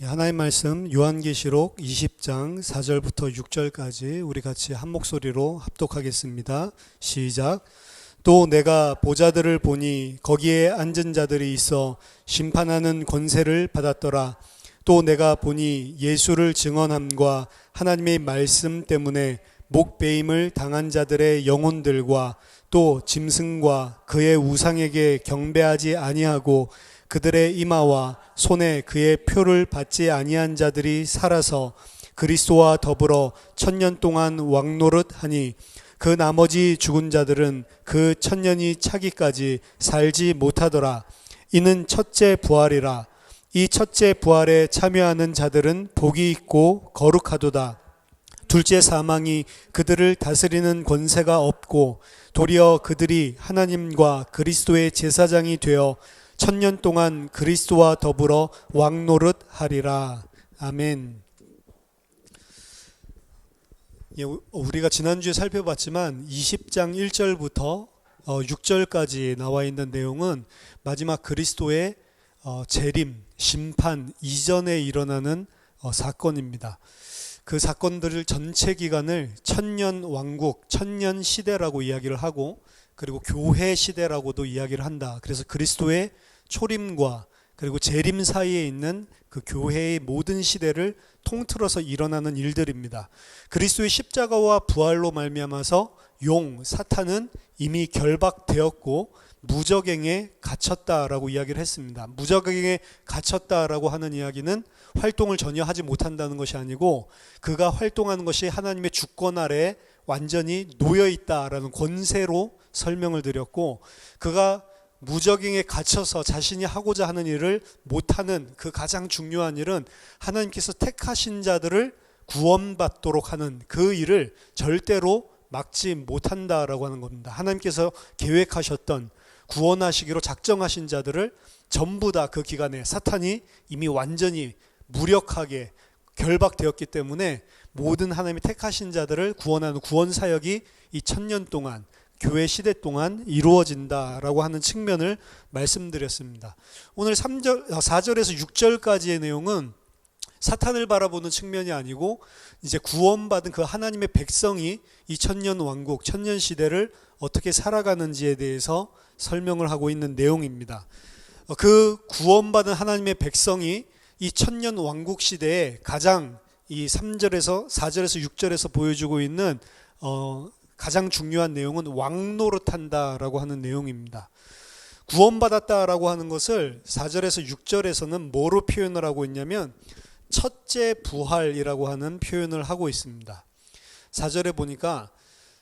하나님 말씀 요한계시록 20장 4절부터 6절까지 우리 같이 한 목소리로 합독하겠습니다. 시작. 또 내가 보좌들을 보니 거기에 앉은 자들이 있어 심판하는 권세를 받았더라. 또 내가 보니 예수를 증언함과 하나님의 말씀 때문에 목배임을 당한 자들의 영혼들과 또 짐승과 그의 우상에게 경배하지 아니하고 그들의 이마와 손에 그의 표를 받지 아니한 자들이 살아서 그리스도와 더불어 1000년 동안 왕노릇하니 그 나머지 죽은 자들은 그 1000년이 차기까지 살지 못하더라. 이는 첫째 부활이라. 이 첫째 부활에 참여하는 자들은 복이 있고 거룩하도다. 둘째 사망이 그들을 다스리는 권세가 없고 도리어 그들이 하나님과 그리스도의 제사장이 되어 1000년 동안 그리스도와 더불어 왕노릇하리라. 아멘. 우리가 지난주에 살펴봤지만 20장 1절부터 6절까지 나와 있는 내용은 마지막 그리스도의 재림, 심판 이전에 일어나는 사건입니다. 그 사건들을 전체 기간을 천년 왕국, 천년 시대라고 이야기를 하고, 그리고 교회 시대라고도 이야기를 한다. 그래서 그리스도의 초림과 그리고 재림 사이에 있는 그 교회의 모든 시대를 통틀어서 일어나는 일들입니다. 그리스도의 십자가와 부활로 말미암아서 사탄은 이미 결박되었고 무적행에 갇혔다라고 이야기를 했습니다. 무적행에 갇혔다라고 하는 이야기는 활동을 전혀 하지 못한다는 것이 아니고 그가 활동하는 것이 하나님의 주권 아래에 완전히 놓여있다라는 권세로 설명을 드렸고, 그가 무적행에 갇혀서 자신이 하고자 하는 일을 못하는 그 가장 중요한 일은 하나님께서 택하신 자들을 구원받도록 하는 그 일을 절대로 막지 못한다라고 하는 겁니다. 하나님께서 계획하셨던 구원하시기로 작정하신 자들을 전부 다 그 기간에 사탄이 이미 완전히 무력하게 결박되었기 때문에 모든 하나님이 택하신 자들을 구원하는 구원 사역이 이 1000년 동안 교회 시대 동안 이루어진다라고 하는 측면을 말씀드렸습니다. 오늘 4절에서 6절까지의 내용은 사탄을 바라보는 측면이 아니고 이제 구원받은 그 하나님의 백성이 이 1000년 왕국, 1000년 시대를 어떻게 살아가는지에 대해서 설명을 하고 있는 내용입니다. 그 구원받은 하나님의 백성이 이 1000년 왕국 시대에 가장 이 3절에서 4절에서 6절에서 보여주고 있는 가장 중요한 내용은 왕노릇한다라고 하는 내용입니다. 구원받았다라고 하는 것을 4절에서 6절에서는 뭐로 표현을 하고 있냐면 첫째 부활이라고 하는 표현을 하고 있습니다. 4절에 보니까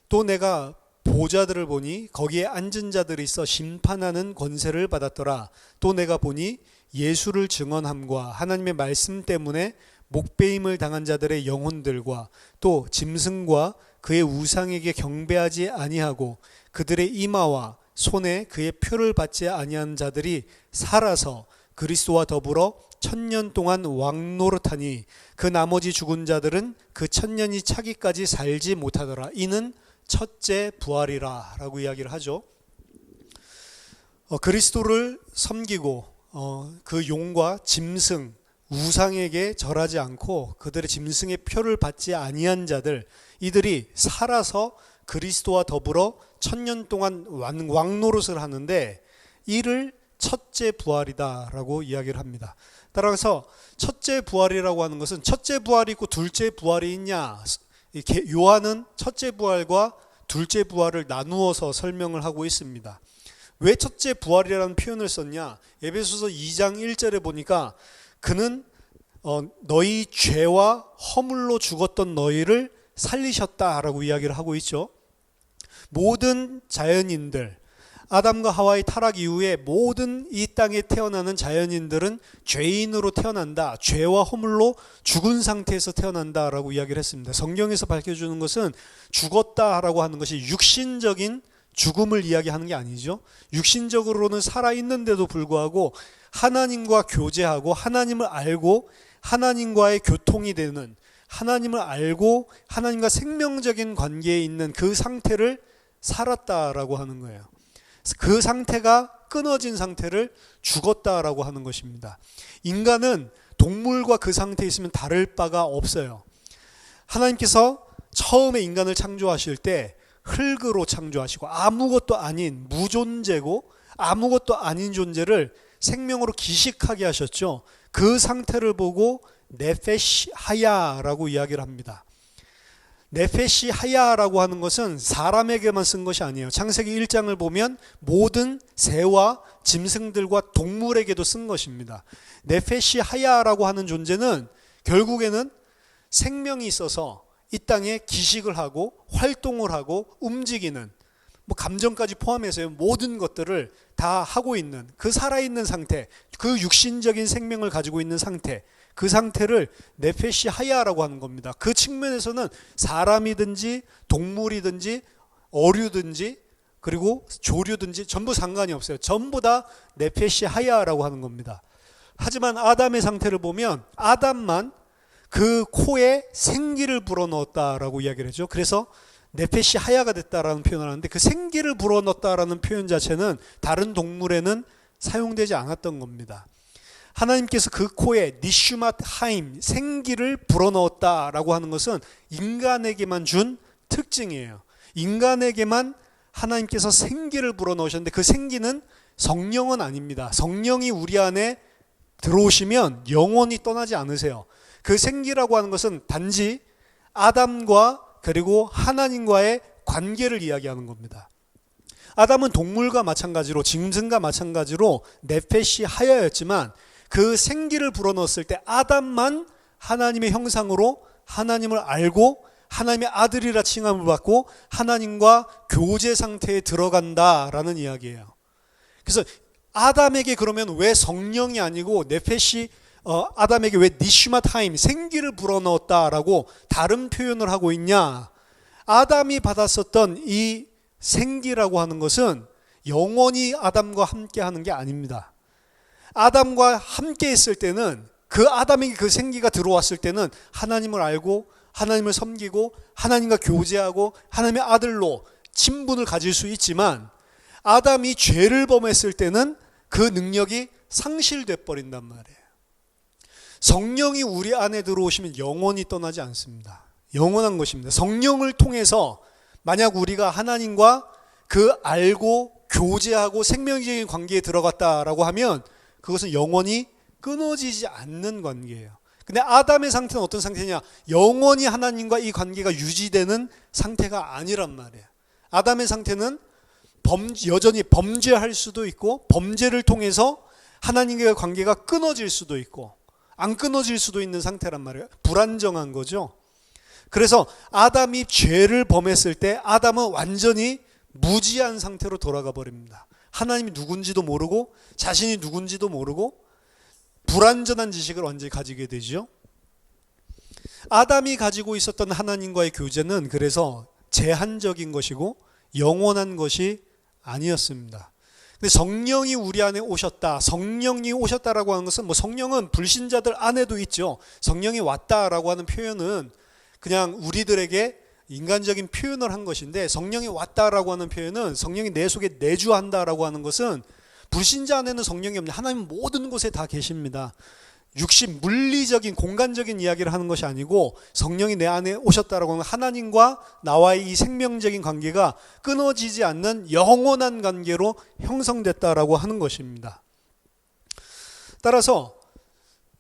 또 내가 보좌들을 보니 거기에 앉은 자들이 있어 심판하는 권세를 받았더라. 또 내가 보니 예수를 증언함과 하나님의 말씀 때문에 목배임을 당한 자들의 영혼들과 또 짐승과 그의 우상에게 경배하지 아니하고 그들의 이마와 손에 그의 표를 받지 아니한 자들이 살아서 그리스도와 더불어 1000년 동안 왕노릇하니 그 나머지 죽은 자들은 그 1000년이 차기까지 살지 못하더라. 이는 첫째 부활이라 라고 이야기를 하죠. 그리스도를 섬기고 그 용과 짐승, 우상에게 절하지 않고 그들의 짐승의 표를 받지 아니한 자들, 이들이 살아서 그리스도와 더불어 1000년 동안 왕노릇을 하는데 이를 첫째 부활이다 라고 이야기를 합니다. 따라서 첫째 부활이라고 하는 것은 첫째 부활이 있고 둘째 부활이 있냐, 요한은 첫째 부활과 둘째 부활을 나누어서 설명을 하고 있습니다. 왜 첫째 부활이라는 표현을 썼냐? 에베소서 2장 1절에 보니까 그는 너희 죄와 허물로 죽었던 너희를 살리셨다라고 이야기를 하고 있죠. 모든 자연인들, 아담과 하와의 타락 이후에 모든 이 땅에 태어나는 자연인들은 죄인으로 태어난다, 죄와 허물로 죽은 상태에서 태어난다라고 이야기를 했습니다. 성경에서 밝혀주는 것은 죽었다라고 하는 것이 육신적인 죽음을 이야기하는 게 아니죠. 육신적으로는 살아있는데도 불구하고 하나님과 교제하고 하나님을 알고 하나님과의 교통이 되는, 하나님을 알고 하나님과 생명적인 관계에 있는 그 상태를 살았다라고 하는 거예요. 그 상태가 끊어진 상태를 죽었다라고 하는 것입니다. 인간은 동물과 그 상태에 있으면 다를 바가 없어요. 하나님께서 처음에 인간을 창조하실 때 흙으로 창조하시고 아무것도 아닌 무존재고 아무것도 아닌 존재를 생명으로 기식하게 하셨죠. 그 상태를 보고 네페시 하야라고 이야기를 합니다. 네페시 하야라고 하는 것은 사람에게만 쓴 것이 아니에요. 창세기 1장을 보면 모든 새와 짐승들과 동물에게도 쓴 것입니다. 네페시 하야라고 하는 존재는 결국에는 생명이 있어서 이 땅에 기식을 하고 활동을 하고 움직이는 감정까지 포함해서요, 모든 것들을 다 하고 있는 그 살아있는 상태, 그 육신적인 생명을 가지고 있는 상태, 그 상태를 네페시 하야라고 하는 겁니다. 그 측면에서는 사람이든지 동물이든지 어류든지 그리고 조류든지 전부 상관이 없어요. 전부 다 네페시 하야라고 하는 겁니다. 하지만 아담의 상태를 보면 아담만 그 코에 생기를 불어넣었다라고 이야기를 하죠. 그래서 네페시 하야가 됐다라는 표현을 하는데, 그 생기를 불어넣었다라는 표현 자체는 다른 동물에는 사용되지 않았던 겁니다. 하나님께서 그 코에 니슈맛 하임, 생기를 불어넣었다라고 하는 것은 인간에게만 준 특징이에요. 인간에게만 하나님께서 생기를 불어넣으셨는데 그 생기는 성령은 아닙니다. 성령이 우리 안에 들어오시면 영원히 떠나지 않으세요. 그 생기라고 하는 것은 단지 아담과 그리고 하나님과의 관계를 이야기하는 겁니다. 아담은 동물과 마찬가지로, 짐승과 마찬가지로 네페시 하야였지만 그 생기를 불어넣었을 때 아담만 하나님의 형상으로 하나님을 알고 하나님의 아들이라 칭함을 받고 하나님과 교제 상태에 들어간다라는 이야기예요. 그래서 아담에게 그러면 왜 성령이 아니고 네페시 아담에게 왜 니슈마 타임, 생기를 불어넣었다라고 다른 표현을 하고 있냐? 아담이 받았었던 이 생기라고 하는 것은 영원히 아담과 함께 하는 게 아닙니다. 아담과 함께 했을 때는, 그 아담에게 그 생기가 들어왔을 때는 하나님을 알고 하나님을 섬기고 하나님과 교제하고 하나님의 아들로 친분을 가질 수 있지만, 아담이 죄를 범했을 때는 그 능력이 상실돼 버린단 말이에요. 성령이 우리 안에 들어오시면 영원히 떠나지 않습니다. 영원한 것입니다. 성령을 통해서 만약 우리가 하나님과 그 알고 교제하고 생명적인 관계에 들어갔다라고 하면 그것은 영원히 끊어지지 않는 관계예요. 근데 아담의 상태는 어떤 상태냐? 영원히 하나님과 이 관계가 유지되는 상태가 아니란 말이에요. 아담의 상태는 여전히 범죄할 수도 있고, 범죄를 통해서 하나님과의 관계가 끊어질 수도 있고 안 끊어질 수도 있는 상태란 말이에요. 불안정한 거죠. 그래서 아담이 죄를 범했을 때 아담은 완전히 무지한 상태로 돌아가 버립니다. 하나님이 누군지도 모르고 자신이 누군지도 모르고 불완전한 지식을 완전히 가지게 되죠. 아담이 가지고 있었던 하나님과의 교제는 그래서 제한적인 것이고 영원한 것이 아니었습니다. 근데 성령이 우리 안에 오셨다, 성령이 오셨다라고 하는 것은 성령은 불신자들 안에도 있죠. 성령이 왔다라고 하는 표현은 그냥 우리들에게 인간적인 표현을 한 것인데, 성령이 왔다라고 하는 표현은 성령이 내 속에 내주한다라고 하는 것은 불신자 안에는 성령이 없는, 하나님 모든 곳에 다 계십니다. 육신, 물리적인, 공간적인 이야기를 하는 것이 아니고 성령이 내 안에 오셨다라고 하는 하나님과 나와의 이 생명적인 관계가 끊어지지 않는 영원한 관계로 형성됐다라고 하는 것입니다. 따라서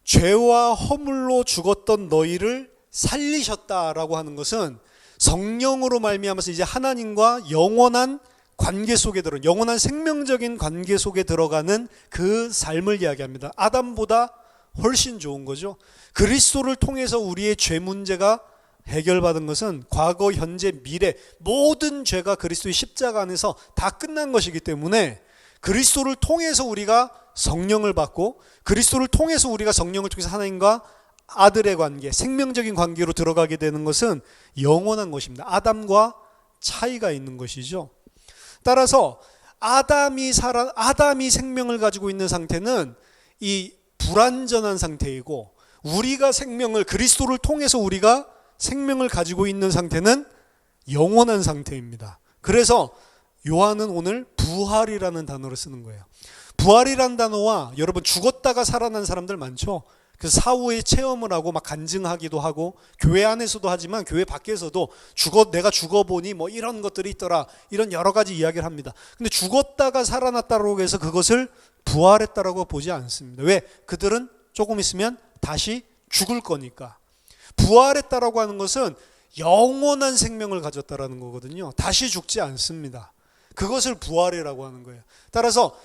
죄와 허물로 죽었던 너희를 살리셨다라고 하는 것은 성령으로 말미암아서 이제 하나님과 영원한 관계 속에 들어, 영원한 생명적인 관계 속에 들어가는 그 삶을 이야기합니다. 아담보다 훨씬 좋은 거죠. 그리스도를 통해서 우리의 죄 문제가 해결받은 것은 과거, 현재, 미래 모든 죄가 그리스도의 십자가 안에서 다 끝난 것이기 때문에 그리스도를 통해서 우리가 성령을 받고 그리스도를 통해서 우리가 성령을 통해서 하나님과 아들의 관계, 생명적인 관계로 들어가게 되는 것은 영원한 것입니다. 아담과 차이가 있는 것이죠. 따라서 아담이 생명을 가지고 있는 상태는 이 불완전한 상태이고, 우리가 생명을, 그리스도를 통해서 우리가 생명을 가지고 있는 상태는 영원한 상태입니다. 그래서 요한은 오늘 부활이라는 단어를 쓰는 거예요. 부활이라는 단어와 여러분 죽었다가 살아난 사람들 많죠. 그 사후에 체험을 하고 막 간증하기도 하고 교회 안에서도 하지만 교회 밖에서도 내가 죽어보니 뭐 이런 것들이 있더라, 이런 여러 가지 이야기를 합니다. 근데 죽었다가 살아났다고 해서 그것을 부활했다라고 보지 않습니다. 왜? 그들은 조금 있으면 다시 죽을 거니까. 부활했다라고 하는 것은 영원한 생명을 가졌다라는 거거든요. 다시 죽지 않습니다. 그것을 부활이라고 하는 거예요. 따라서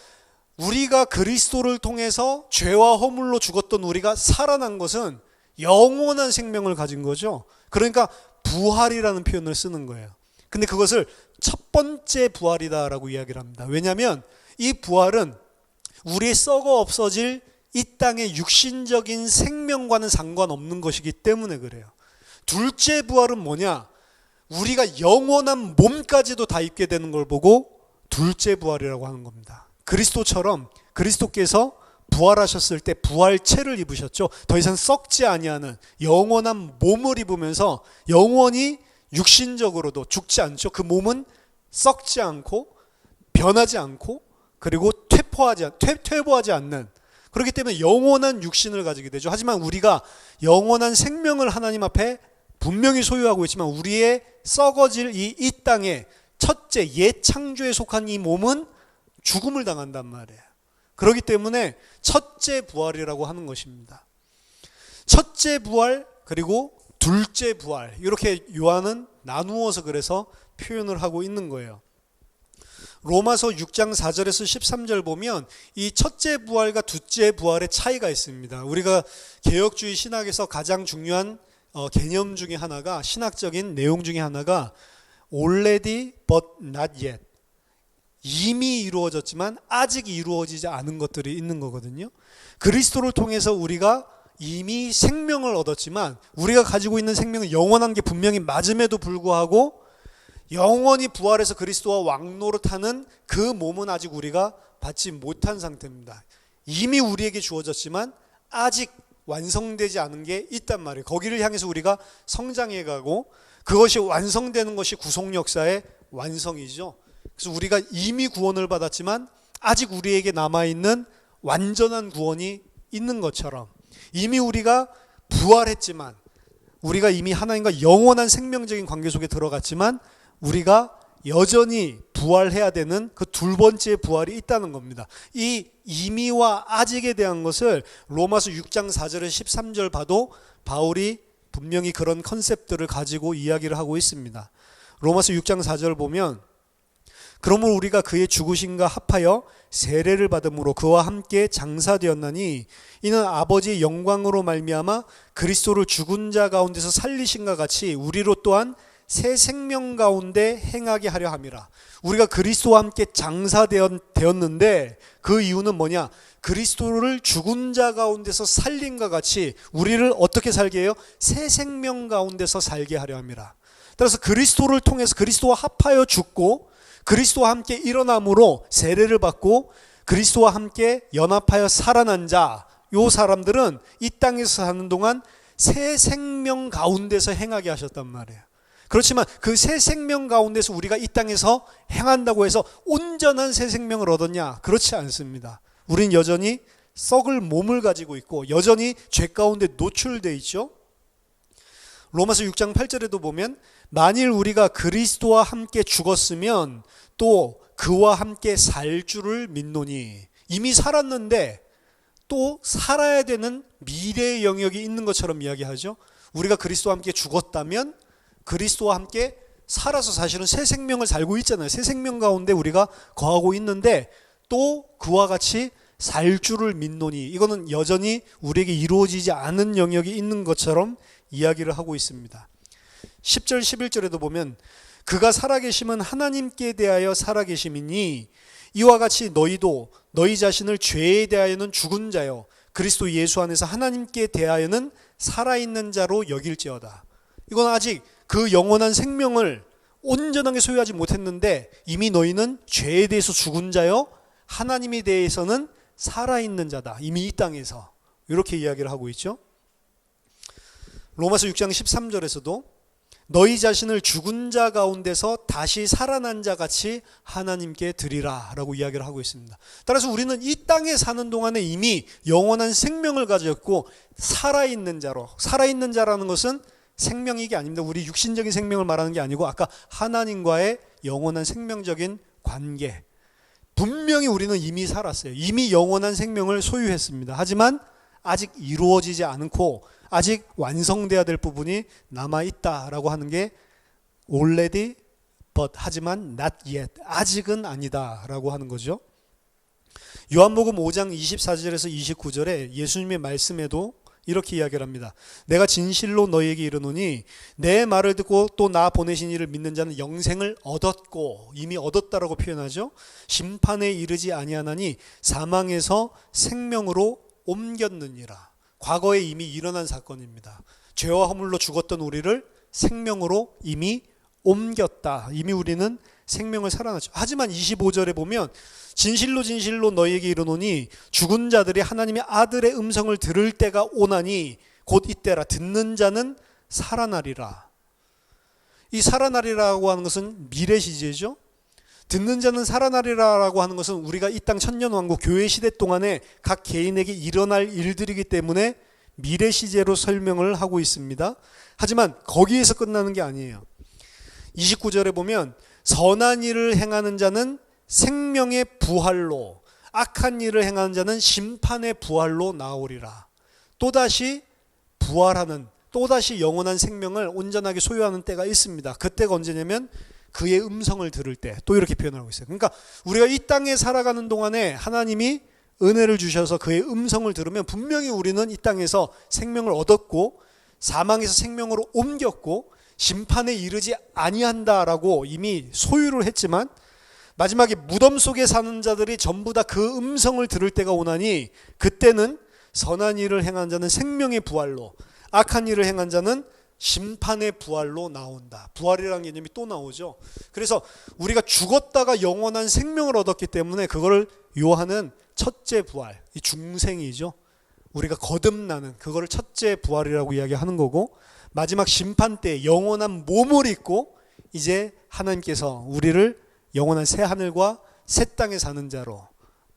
우리가 그리스도를 통해서 죄와 허물로 죽었던 우리가 살아난 것은 영원한 생명을 가진 거죠. 그러니까 부활이라는 표현을 쓰는 거예요. 근데 그것을 첫 번째 부활이다라고 이야기를 합니다. 왜냐하면 이 부활은 우리의 썩어 없어질 이 땅의 육신적인 생명과는 상관없는 것이기 때문에 그래요. 둘째 부활은 뭐냐? 우리가 영원한 몸까지도 다 입게 되는 걸 보고 둘째 부활이라고 하는 겁니다. 그리스도처럼 그리스도께서 부활하셨을 때 부활체를 입으셨죠. 더 이상 썩지 아니하는 영원한 몸을 입으면서 영원히 육신적으로도 죽지 않죠. 그 몸은 썩지 않고 변하지 않고 그리고 퇴보하지 않는, 그렇기 때문에 영원한 육신을 가지게 되죠. 하지만 우리가 영원한 생명을 하나님 앞에 분명히 소유하고 있지만 우리의 썩어질 이 땅의 첫째 옛 창조에 속한 이 몸은 죽음을 당한단 말이에요. 그렇기 때문에 첫째 부활이라고 하는 것입니다. 첫째 부활 그리고 둘째 부활, 이렇게 요한은 나누어서 그래서 표현을 하고 있는 거예요. 로마서 6장 4절에서 13절 보면 이 첫째 부활과 둘째 부활의 차이가 있습니다. 우리가 개혁주의 신학에서 가장 중요한 개념 중에 하나가, 신학적인 내용 중에 하나가 already but not yet, 이미 이루어졌지만 아직 이루어지지 않은 것들이 있는 거거든요. 그리스도를 통해서 우리가 이미 생명을 얻었지만 우리가 가지고 있는 생명은 영원한 게 분명히 맞음에도 불구하고 영원히 부활해서 그리스도와 왕노릇하는 그 몸은 아직 우리가 받지 못한 상태입니다. 이미 우리에게 주어졌지만 아직 완성되지 않은 게 있단 말이에요. 거기를 향해서 우리가 성장해 가고 그것이 완성되는 것이 구속 역사의 완성이죠. 그래서 우리가 이미 구원을 받았지만 아직 우리에게 남아있는 완전한 구원이 있는 것처럼 이미 우리가 부활했지만 우리가 이미 하나님과 영원한 생명적인 관계 속에 들어갔지만 우리가 여전히 부활해야 되는 그 둘 번째 부활이 있다는 겁니다. 이 이미와 아직에 대한 것을 로마서 6장 4절에서 13절 봐도 바울이 분명히 그런 컨셉들을 가지고 이야기를 하고 있습니다. 로마서 6장 4절 보면 그러므로 우리가 그의 죽으심과 합하여 세례를 받음으로 그와 함께 장사되었나니 이는 아버지의 영광으로 말미암아 그리스도를 죽은 자 가운데서 살리신과 같이 우리로 또한 새 생명 가운데 행하게 하려 함이라. 우리가 그리스도와 함께 장사되었는데 그 이유는 뭐냐? 그리스도를 죽은 자 가운데서 살린과 같이 우리를 어떻게 살게 해요? 새 생명 가운데서 살게 하려 함이라. 따라서 그리스도를 통해서 그리스도와 합하여 죽고 그리스도와 함께 일어남으로 세례를 받고 그리스도와 함께 연합하여 살아난 자, 요 사람들은 이 땅에서 사는 동안 새 생명 가운데서 행하게 하셨단 말이에요. 그렇지만 그 새 생명 가운데서 우리가 이 땅에서 행한다고 해서 온전한 새 생명을 얻었냐? 그렇지 않습니다. 우린 여전히 썩을 몸을 가지고 있고 여전히 죄 가운데 노출되어 있죠. 로마서 6장 8절에도 보면 만일 우리가 그리스도와 함께 죽었으면 또 그와 함께 살 줄을 믿노니, 이미 살았는데 또 살아야 되는 미래의 영역이 있는 것처럼 이야기하죠. 우리가 그리스도와 함께 죽었다면 그리스도와 함께 살아서 사실은 새 생명을 살고 있잖아요. 새 생명 가운데 우리가 거하고 있는데 또 그와 같이 살 줄을 믿노니, 이거는 여전히 우리에게 이루어지지 않은 영역이 있는 것처럼 이야기를 하고 있습니다. 10절 11절에도 보면 그가 살아계심은 하나님께 대하여 살아계심이니 이와 같이 너희도 너희 자신을 죄에 대하여는 죽은 자요 그리스도 예수 안에서 하나님께 대하여는 살아있는 자로 여길지어다. 이건 아직 그 영원한 생명을 온전하게 소유하지 못했는데 이미 너희는 죄에 대해서 죽은 자요 하나님에 대해서는 살아있는 자다. 이미 이 땅에서. 이렇게 이야기를 하고 있죠. 로마서 6장 13절에서도 너희 자신을 죽은 자 가운데서 다시 살아난 자 같이 하나님께 드리라 라고 이야기를 하고 있습니다. 따라서 우리는 이 땅에 사는 동안에 이미 영원한 생명을 가졌고 살아있는 자로, 살아있는 자라는 것은 생명이 아닙니다. 우리 육신적인 생명을 말하는 게 아니고 아까 하나님과의 영원한 생명적인 관계, 분명히 우리는 이미 살았어요. 이미 영원한 생명을 소유했습니다. 하지만 아직 이루어지지 않고 아직 완성돼야 될 부분이 남아있다라고 하는 게 already but 하지만 not yet 아직은 아니다라고 하는 거죠. 요한복음 5장 24절에서 29절에 예수님의 말씀에도 이렇게 이야기를 합니다. 내가 진실로 너희에게 이르노니 내 말을 듣고 또 나 보내신 이를 믿는 자는 영생을 얻었고, 이미 얻었다라고 표현하죠. 심판에 이르지 아니하나니 사망에서 생명으로 옮겼느니라. 과거에 이미 일어난 사건입니다. 죄와 허물로 죽었던 우리를 생명으로 이미 옮겼다. 이미 우리는 생명을 살아났죠. 하지만 25절에 보면 진실로 진실로 너희에게 이르노니 죽은 자들이 하나님의 아들의 음성을 들을 때가 오나니 곧 이때라. 듣는 자는 살아나리라. 이 살아나리라고 하는 것은 미래 시제죠. 듣는 자는 살아나리라고 하는 것은 우리가 이 땅 천년왕국 교회 시대 동안에 각 개인에게 일어날 일들이기 때문에 미래 시제로 설명을 하고 있습니다. 하지만 거기에서 끝나는 게 아니에요. 29절에 보면 선한 일을 행하는 자는 생명의 부활로, 악한 일을 행하는 자는 심판의 부활로 나오리라. 또다시 부활하는, 또다시 영원한 생명을 온전하게 소유하는 때가 있습니다. 그때가 언제냐면 그의 음성을 들을 때, 또 이렇게 표현하고 있어요. 그러니까 우리가 이 땅에 살아가는 동안에 하나님이 은혜를 주셔서 그의 음성을 들으면 분명히 우리는 이 땅에서 생명을 얻었고 사망에서 생명으로 옮겼고 심판에 이르지 아니한다라고 이미 소유를 했지만 마지막에 무덤 속에 사는 자들이 전부 다 그 음성을 들을 때가 오나니 그때는 선한 일을 행한 자는 생명의 부활로, 악한 일을 행한 자는 심판의 부활로 나온다. 부활이라는 개념이 또 나오죠. 그래서 우리가 죽었다가 영원한 생명을 얻었기 때문에 그거를 요한은 첫째 부활, 이 중생이죠. 우리가 거듭나는 그거를 첫째 부활이라고 이야기하는 거고, 마지막 심판 때 영원한 몸을 입고 이제 하나님께서 우리를 영원한 새 하늘과 새 땅에 사는 자로,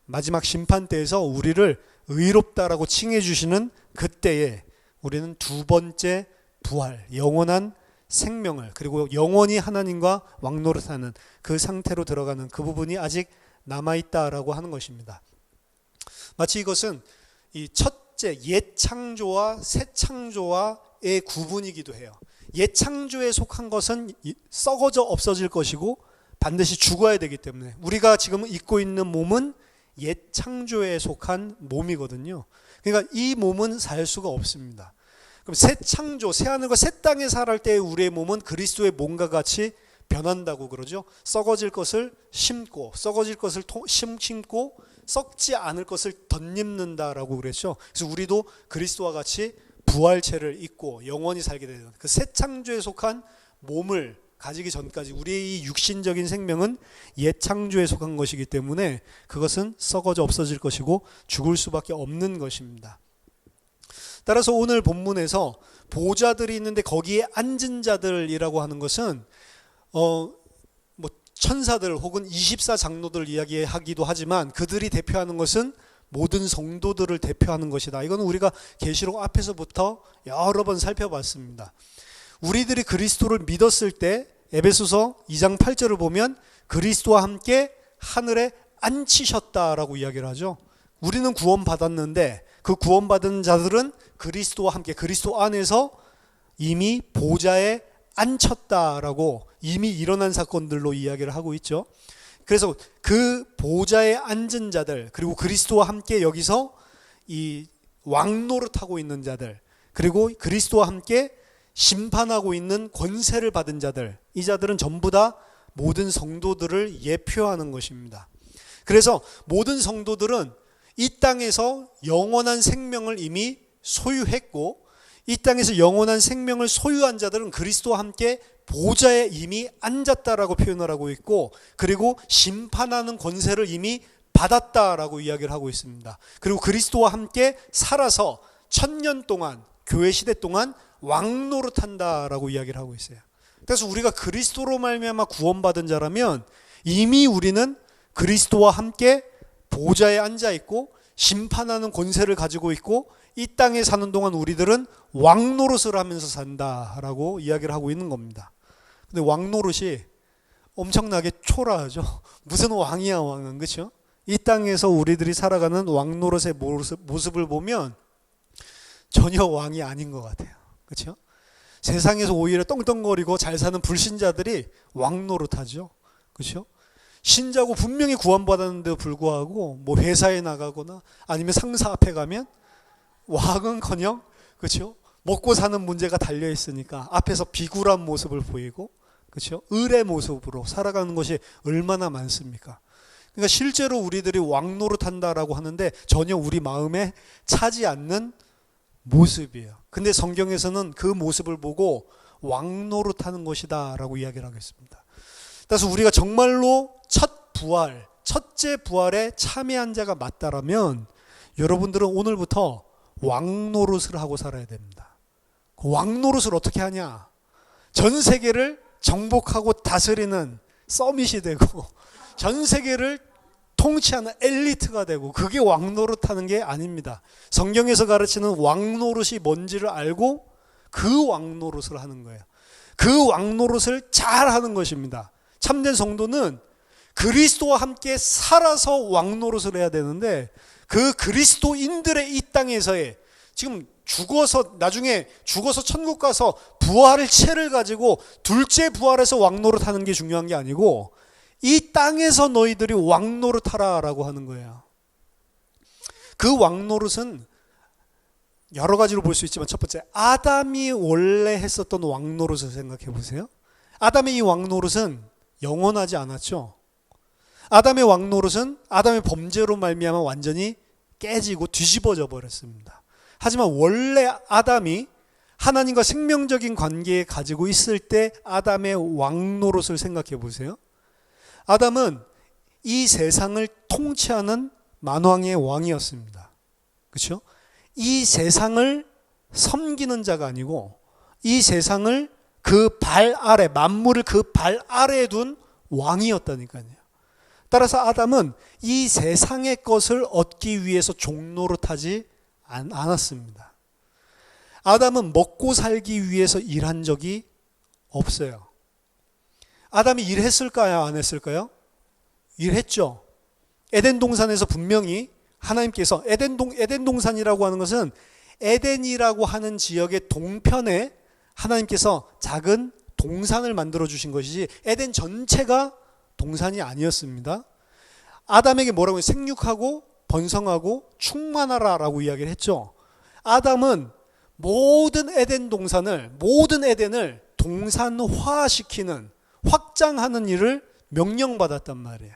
마지막 심판 때에서 우리를 의롭다라고 칭해 주시는 그때에 우리는 두 번째 부활, 영원한 생명을, 그리고 영원히 하나님과 왕노릇하는 그 상태로 들어가는 그 부분이 아직 남아있다라고 하는 것입니다. 마치 이것은 이 첫째 옛 창조와 새 창조와의 구분이기도 해요. 옛 창조에 속한 것은 썩어져 없어질 것이고 반드시 죽어야 되기 때문에 우리가 지금 입고 있는 몸은 옛 창조에 속한 몸이거든요. 그러니까 이 몸은 살 수가 없습니다. 그럼 새 창조, 새 하늘과 새 땅에 살할 때 우리의 몸은 그리스도의 몸과 같이 변한다고 그러죠. 썩어질 것을 심고, 썩어질 것을 심고, 썩지 않을 것을 덧입는다라고 그랬죠. 그래서 우리도 그리스도와 같이 부활체를 입고 영원히 살게 되는 그 새 창조에 속한 몸을 가지기 전까지 우리의 이 육신적인 생명은 옛 창조에 속한 것이기 때문에 그것은 썩어져 없어질 것이고 죽을 수밖에 없는 것입니다. 따라서 오늘 본문에서 보좌들이 있는데 거기에 앉은 자들이라고 하는 것은 천사들 혹은 24장로들 이야기하기도 하지만 그들이 대표하는 것은 모든 성도들을 대표하는 것이다. 이건 우리가 계시록 앞에서부터 여러 번 살펴봤습니다. 우리들이 그리스도를 믿었을 때 에베소서 2장 8절을 보면 그리스도와 함께 하늘에 앉히셨다라고 이야기를 하죠. 우리는 구원받았는데 그 구원받은 자들은 그리스도와 함께 그리스도 안에서 이미 보좌에 앉혔다라고 이미 일어난 사건들로 이야기를 하고 있죠. 그래서 그 보좌에 앉은 자들, 그리고 그리스도와 함께 여기서 이 왕노릇하고 있는 자들, 그리고 그리스도와 함께 심판하고 있는 권세를 받은 자들, 이 자들은 전부 다 모든 성도들을 예표하는 것입니다. 그래서 모든 성도들은 이 땅에서 영원한 생명을 이미 소유했고, 이 땅에서 영원한 생명을 소유한 자들은 그리스도와 함께 보좌에 이미 앉았다라고 표현을 하고 있고, 그리고 심판하는 권세를 이미 받았다라고 이야기를 하고 있습니다. 그리고 그리스도와 함께 살아서 1000년 동안, 교회 시대 동안 왕노릇한다라고 이야기를 하고 있어요. 그래서 우리가 그리스도로 말미암아 구원받은 자라면 이미 우리는 그리스도와 함께 보좌에 앉아 있고 심판하는 권세를 가지고 있고 이 땅에 사는 동안 우리들은 왕 노릇을 하면서 산다라고 이야기를 하고 있는 겁니다. 근데 왕 노릇이 엄청나게 초라하죠. 무슨 왕이야 왕은, 그렇죠? 이 땅에서 우리들이 살아가는 왕 노릇의 모습을 보면 전혀 왕이 아닌 것 같아요. 그렇죠? 세상에서 오히려 떵떵거리고 잘 사는 불신자들이 왕 노릇하죠. 그렇죠? 신자고 분명히 구원받았는데도 불구하고 뭐 회사에 나가거나 아니면 상사 앞에 가면 왕은커녕, 그렇죠? 먹고 사는 문제가 달려 있으니까 앞에서 비굴한 모습을 보이고, 그렇죠? 을의 모습으로 살아가는 것이 얼마나 많습니까? 그러니까 실제로 우리들이 왕 노릇한다라고 하는데 전혀 우리 마음에 차지 않는 모습이에요. 근데 성경에서는 그 모습을 보고 왕 노릇하는 것이다라고 이야기를 하겠습니다. 그래서 우리가 정말로 첫째 부활에 참여한 자가 맞다라면 여러분들은 오늘부터 왕 노릇을 하고 살아야 됩니다. 그 왕 노릇을 어떻게 하냐? 전 세계를 정복하고 다스리는 서밋이 되고 전 세계를 통치하는 엘리트가 되고, 그게 왕 노릇하는 게 아닙니다. 성경에서 가르치는 왕 노릇이 뭔지를 알고 그 왕 노릇을 하는 거예요. 그 왕 노릇을 잘 하는 것입니다. 참된 성도는 그리스도와 함께 살아서 왕 노릇을 해야 되는데, 그 그리스도인들의 이 땅에서의 지금 나중에 죽어서 천국 가서 부활의 체를 가지고 둘째 부활에서 왕 노릇하는 게 중요한 게 아니고 이 땅에서 너희들이 왕 노릇하라라고 하는 거예요. 그 왕 노릇은 여러 가지로 볼 수 있지만, 첫 번째, 아담이 원래 했었던 왕 노릇을 생각해 보세요. 아담의 이 왕 노릇은 영원하지 않았죠. 아담의 왕 노릇은 아담의 범죄로 말미암아 완전히 깨지고 뒤집어져 버렸습니다. 하지만 원래 아담이 하나님과 생명적인 관계에 가지고 있을 때 아담의 왕 노릇을 생각해 보세요. 아담은 이 세상을 통치하는 만왕의 왕이었습니다. 그렇죠? 이 세상을 섬기는 자가 아니고 이 세상을 그 발 아래, 만물을 그 발 아래에 둔 왕이었다니까요. 따라서 아담은 이 세상의 것을 얻기 위해서 종노릇하지 않았습니다. 아담은 먹고 살기 위해서 일한 적이 없어요. 아담이 일했을까요? 안 했을까요? 일했죠. 에덴 동산에서 분명히 하나님께서 에덴 동산이라고 하는 것은 에덴이라고 하는 지역의 동편에 하나님께서 작은 동산을 만들어 주신 것이지 에덴 전체가 동산이 아니었습니다. 아담에게 뭐라고 해요? 생육하고 번성하고 충만하라라고 이야기를 했죠. 아담은 모든 에덴을 동산화시키는, 확장하는 일을 명령받았단 말이에요.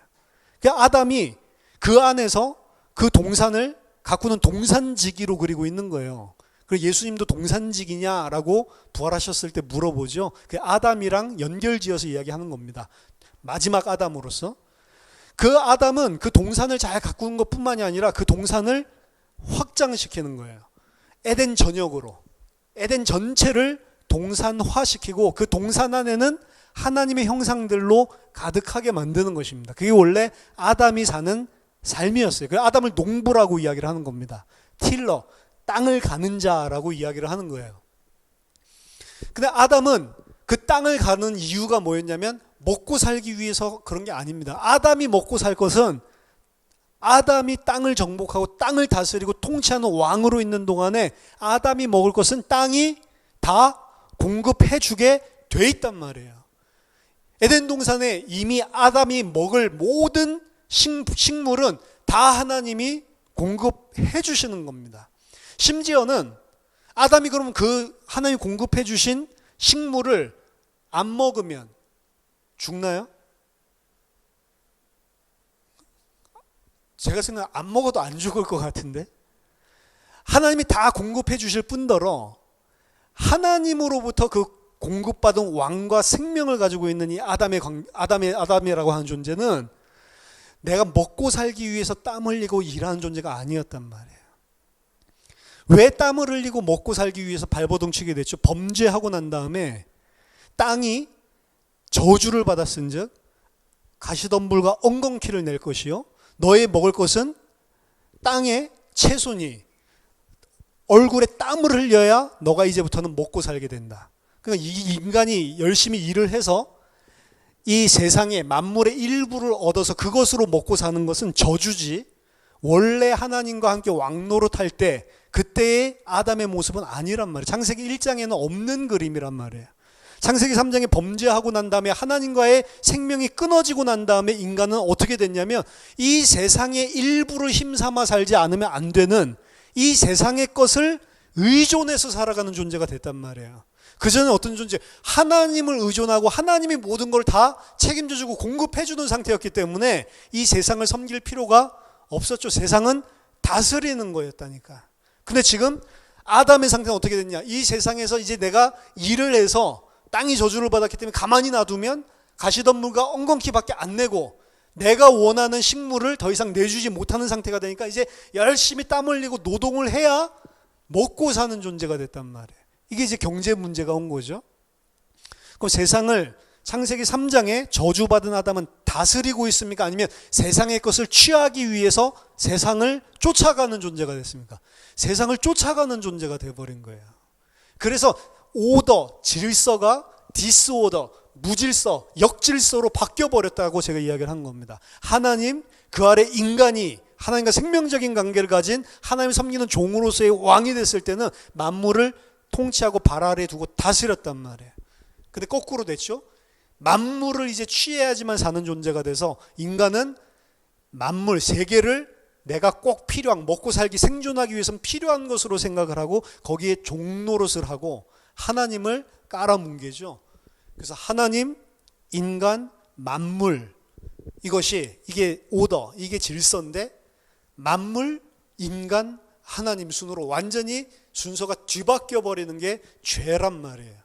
그러니까 아담이 그 안에서 그 동산을 가꾸는 동산지기로 그리고 있는 거예요. 그리고 예수님도 동산지기냐라고 부활하셨을 때 물어보죠. 그 아담이랑 연결지어서 이야기하는 겁니다. 마지막 아담으로서. 그 아담은 그 동산을 잘 가꾸는 것뿐만이 아니라 그 동산을 확장시키는 거예요. 에덴 전역으로. 에덴 전체를 동산화시키고 그 동산 안에는 하나님의 형상들로 가득하게 만드는 것입니다. 그게 원래 아담이 사는 삶이었어요. 그 아담을 농부라고 이야기를 하는 겁니다. 틸러, 땅을 가는 자라고 이야기를 하는 거예요. 근데 아담은 그 땅을 가는 이유가 뭐였냐면 먹고 살기 위해서 그런 게 아닙니다. 아담이 먹고 살 것은 아담이 땅을 정복하고 땅을 다스리고 통치하는 왕으로 있는 동안에 아담이 먹을 것은 땅이 다 공급해 주게 돼 있단 말이에요. 에덴 동산에 이미 아담이 먹을 모든 식물은 다 하나님이 공급해 주시는 겁니다. 심지어는 아담이 그러면 그 하나님이 공급해 주신 식물을 안 먹으면 죽나요? 제가 생각하면 안 먹어도 안 죽을 것 같은데, 하나님이 다 공급해 주실 뿐더러 하나님으로부터 그 공급받은 왕과 생명을 가지고 있는 이 아담이라고 하는 존재는 내가 먹고 살기 위해서 땀 흘리고 일하는 존재가 아니었단 말이에요. 왜 땀을 흘리고 먹고 살기 위해서 발버둥 치게 됐죠? 범죄하고 난 다음에 땅이 저주를 받았은즉 가시덤불과 엉겅퀴를 낼 것이요 너의 먹을 것은 땅의 채소니 얼굴에 땀을 흘려야 너가 이제부터는 먹고 살게 된다. 그러니까 이 인간이 열심히 일을 해서 이 세상의 만물의 일부를 얻어서 그것으로 먹고 사는 것은 저주지, 원래 하나님과 함께 왕노릇할 때 그때의 아담의 모습은 아니란 말이에요. 창세기 1장에는 없는 그림이란 말이에요. 창세기 3장에 범죄하고 난 다음에 하나님과의 생명이 끊어지고 난 다음에 인간은 어떻게 됐냐면 이 세상의 일부를 힘삼아 살지 않으면 안 되는 이 세상의 것을 의존해서 살아가는 존재가 됐단 말이에요. 그전에 어떤 존재? 하나님을 의존하고 하나님이 모든 걸 다 책임져주고 공급해주는 상태였기 때문에 이 세상을 섬길 필요가 없었죠. 세상은 다스리는 거였다니까. 근데 지금 아담의 상태는 어떻게 됐냐? 이 세상에서 이제 내가 일을 해서 땅이 저주를 받았기 때문에 가만히 놔두면 가시덤불과 엉겅퀴밖에 안 내고 내가 원하는 식물을 더 이상 내주지 못하는 상태가 되니까 이제 열심히 땀 흘리고 노동을 해야 먹고 사는 존재가 됐단 말이에요. 이게 이제 경제 문제가 온 거죠. 그럼 세상을 창세기 3장에 저주받은 아담은 다스리고 있습니까? 아니면 세상의 것을 취하기 위해서 세상을 쫓아가는 존재가 됐습니까? 세상을 쫓아가는 존재가 돼버린 거예요. 그래서 오더, 질서가 디스오더, 무질서, 역질서로 바뀌어버렸다고 제가 이야기를 한 겁니다. 하나님, 그 아래 인간이 하나님과 생명적인 관계를 가진 하나님을 섬기는 종으로서의 왕이 됐을 때는 만물을 통치하고 발 아래에 두고 다스렸단 말이에요. 근데 거꾸로 됐죠. 만물을 이제 취해야지만 사는 존재가 돼서 인간은 만물, 세계를 내가 꼭 필요한, 먹고 살기, 생존하기 위해서는 필요한 것으로 생각을 하고 거기에 종노릇을 하고 하나님을 깔아뭉개죠. 그래서 하나님, 인간, 만물, 이게 오더, 이게 질서인데 만물, 인간, 하나님 순으로 완전히 순서가 뒤바뀌어 버리는 게 죄란 말이에요.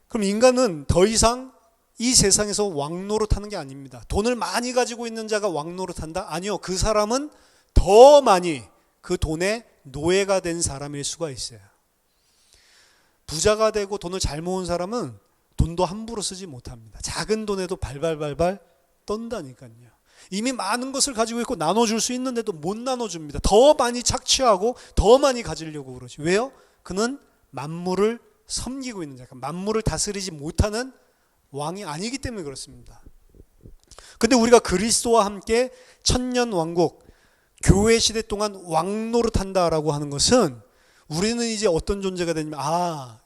그럼 인간은 더 이상 이 세상에서 왕노릇하는 게 아닙니다. 돈을 많이 가지고 있는 자가 왕노릇한다? 아니요. 그 사람은 더 많이 그 돈의 노예가 된 사람일 수가 있어요. 부자가 되고 돈을 잘 모은 사람은 돈도 함부로 쓰지 못합니다. 작은 돈에도 발발발발 떤다니까요. 이미 많은 것을 가지고 있고 나눠줄 수 있는데도 못 나눠줍니다. 더 많이 착취하고 더 많이 가지려고 그러지. 왜요? 그는 만물을 섬기고 있는 자가, 만물을 다스리지 못하는 왕이 아니기 때문에 그렇습니다. 근데 우리가 그리스도와 함께 천년 왕국, 교회 시대 동안 왕노릇한다라고 하는 것은 우리는 이제 어떤 존재가 되냐면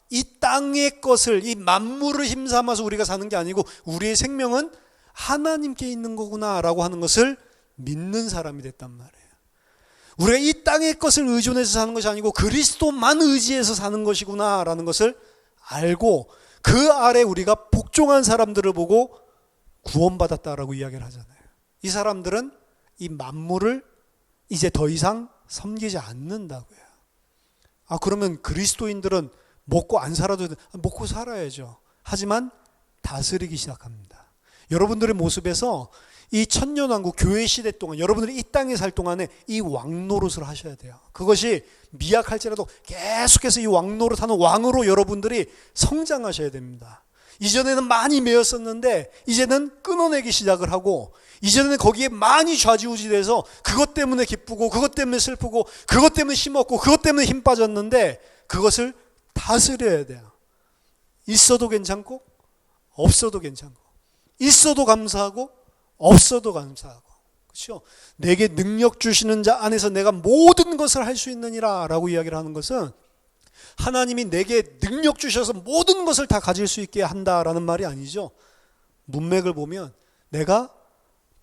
이 땅의 것을, 이 만물을 힘삼아서 우리가 사는 게 아니고 우리의 생명은 하나님께 있는 거구나 라고 하는 것을 믿는 사람이 됐단 말이에요. 우리가 이 땅의 것을 의존해서 사는 것이 아니고 그리스도만 의지해서 사는 것이구나 라는 것을 알고 그 아래 우리가 복종한 사람들을 보고 구원받았다라고 이야기를 하잖아요. 이 사람들은 이 만물을 이제 더 이상 섬기지 않는다고요. 그러면 그리스도인들은 먹고 안 살아도 먹고 살아야죠. 하지만 다스리기 시작합니다. 여러분들의 모습에서 이 천년왕국 교회 시대 동안 여러분들이 이 땅에 살 동안에 이 왕노릇을 하셔야 돼요. 그것이 미약할지라도 계속해서 이 왕노릇하는 왕으로 여러분들이 성장하셔야 됩니다. 이전에는 많이 메었었는데 이제는 끊어내기 시작을 하고 이전에는 거기에 많이 좌지우지돼서 그것 때문에 기쁘고 그것 때문에 슬프고 그것 때문에 힘없고 그것 때문에 힘 빠졌는데 그것을 다스려야 돼요. 있어도 괜찮고 없어도 괜찮고 있어도 감사하고 없어도 감사하고 그렇죠? 내게 능력 주시는 자 안에서 내가 모든 것을 할 수 있느니라 라고 이야기를 하는 것은 하나님이 내게 능력 주셔서 모든 것을 다 가질 수 있게 한다라는 말이 아니죠. 문맥을 보면 내가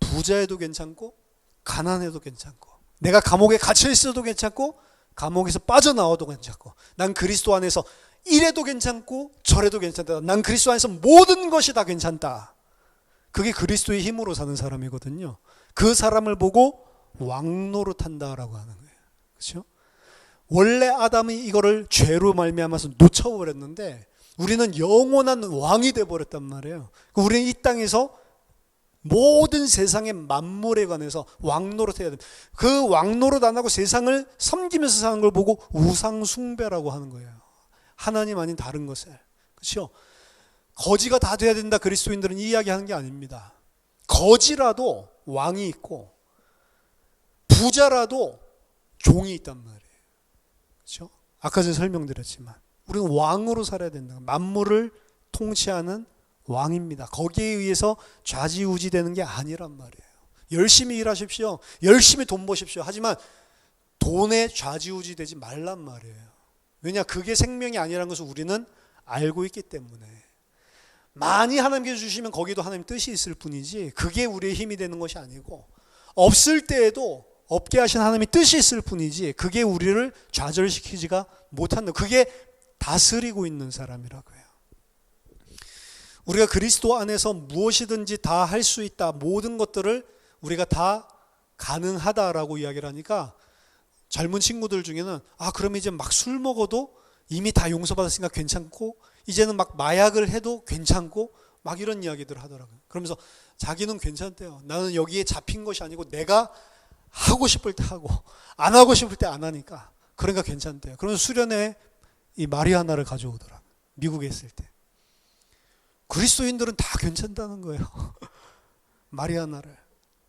부자해도 괜찮고 가난해도 괜찮고 내가 감옥에 갇혀 있어도 괜찮고 감옥에서 빠져나와도 괜찮고 난 그리스도 안에서 이래도 괜찮고 저래도 괜찮다. 난 그리스도 안에서 모든 것이 다 괜찮다. 그게 그리스도의 힘으로 사는 사람이거든요. 그 사람을 보고 왕노릇한다라고 하는 거예요. 그렇죠? 원래 아담이 이거를 죄로 말미암아서 놓쳐버렸는데 우리는 영원한 왕이 되어버렸단 말이에요. 우리는 이 땅에서 모든 세상의 만물에 관해서 왕노릇해야 됩니다. 그 왕노릇 안 하고 세상을 섬기면서 사는 걸 보고 우상 숭배라고 하는 거예요. 하나님 아닌 다른 것을. 그렇죠? 거지가 다 돼야 된다 그리스도인들은 이 이야기 하는 게 아닙니다. 거지라도 왕이 있고 부자라도 종이 있단 말이에요. 그렇죠? 아까 전에 설명드렸지만 우리는 왕으로 살아야 된다. 만물을 통치하는 왕입니다. 거기에 의해서 좌지우지 되는 게 아니란 말이에요. 열심히 일하십시오. 열심히 돈 버십시오. 하지만 돈에 좌지우지 되지 말란 말이에요. 왜냐? 그게 생명이 아니라는 것을 우리는 알고 있기 때문에. 많이 하나님께서 주시면 거기도 하나님 뜻이 있을 뿐이지 그게 우리의 힘이 되는 것이 아니고 없을 때에도 없게 하신 하나님의 뜻이 있을 뿐이지 그게 우리를 좌절시키지가 못한다. 그게 다스리고 있는 사람이라고 해요. 우리가 그리스도 안에서 무엇이든지 다 할 수 있다. 모든 것들을 우리가 다 가능하다라고 이야기를 하니까 젊은 친구들 중에는 그러면 이제 막 술 먹어도 이미 다 용서받았으니까 괜찮고 이제는 막 마약을 해도 괜찮고 막 이런 이야기들을 하더라고요. 그러면서 자기는 괜찮대요. 나는 여기에 잡힌 것이 아니고 내가 하고 싶을 때 하고 안 하고 싶을 때 안 하니까 그러니까 괜찮대요. 그러면서 수련회 이 마리아나를 가져오더라고요. 미국에 있을 때. 그리스도인들은 다 괜찮다는 거예요. 마리아나를.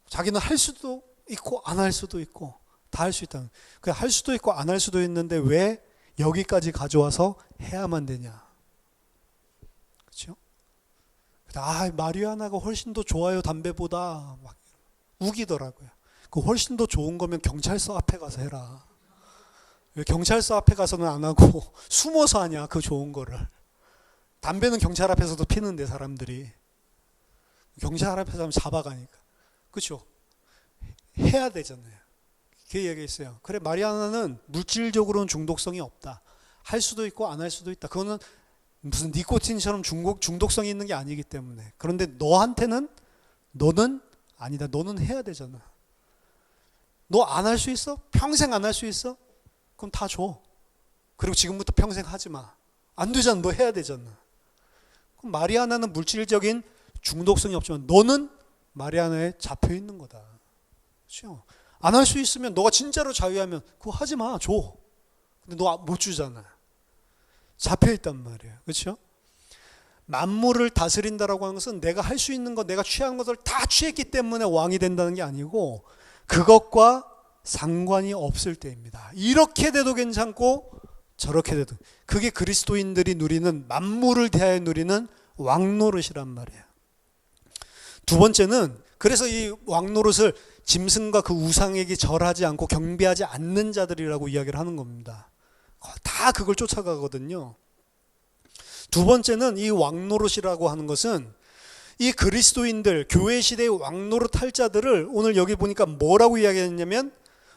자기는 할 수도 있고 안 할 수도 있고 다 할 수 있다는. 할 수도 있고 안 할 수도 있는데 왜 여기까지 가져와서 해야만 되냐. 그렇죠? 마리아나가 훨씬 더 좋아요 담배보다 막 우기더라고요. 그 훨씬 더 좋은 거면 경찰서 앞에 가서 해라. 왜 경찰서 앞에 가서는 안 하고 숨어서 하냐 그 좋은 거를. 담배는 경찰 앞에서도 피는데 사람들이 경찰 앞에서 하면 잡아가니까. 그렇죠? 해야 되잖아요. 그 얘기했어요. 그래 마리아나는 물질적으로는 중독성이 없다. 할 수도 있고 안 할 수도 있다. 그거는 무슨 니코틴처럼 중독성이 있는 게 아니기 때문에. 그런데 너한테는 너는 아니다. 너는 해야 되잖아. 너 안 할 수 있어? 평생 안 할 수 있어? 그럼 다 줘. 그리고 지금부터 평생 하지 마. 안 되잖아. 너 해야 되잖아. 그럼 마리아나는 물질적인 중독성이 없지만 너는 마리아나에 잡혀 있는 거다. 그렇죠? 안 할 수 있으면 너가 진짜로 자유하면 그거 하지 마. 줘. 근데 너 못 주잖아. 잡혀 있단 말이에요. 그렇죠? 만물을 다스린다라고 하는 것은 내가 할 수 있는 것, 내가 취한 것을 다 취했기 때문에 왕이 된다는 게 아니고 그것과 상관이 없을 때입니다. 이렇게 돼도 괜찮고 저렇게 돼도. 그게 그리스도인들이 누리는 만물을 대하여 누리는 왕노릇이란 말이에요. 두 번째는 그래서 이 왕노릇을 짐승과 그 우상에게 절하지 않고 경배하지 않는 자들이라고 이야기를 하는 겁니다. 다 그걸 쫓아가거든요. 두 번째는 이 왕노릇이라고 하는 것은 이 그리스도인들, 교회 시대의 왕노릇 할 자들을 오늘 여기 보니까 뭐라고 이야기했냐면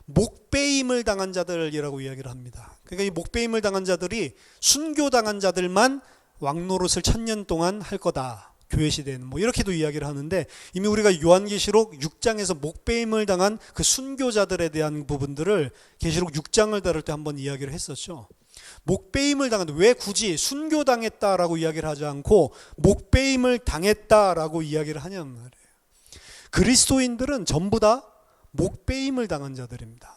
목배임을 당한 자들이라고 이야기를 합니다. 그러니까 이 목배임을 당한 자들이 순교당한 자들만 왕노릇을 1000년 동안 할 거다. 교회 시대에는 뭐 이렇게도 이야기를 하는데 이미 우리가 요한계시록 6장에서 목배임을 당한 그 순교자들에 대한 부분들을 계시록 6장을 다룰 때 한번 이야기를 했었죠. 목배임을 당한, 왜 굳이 순교당했다라고 이야기를 하지 않고 목배임을 당했다라고 이야기를 하냔 말이에요. 그리스도인들은 전부 다 목배임을 당한 자들입니다.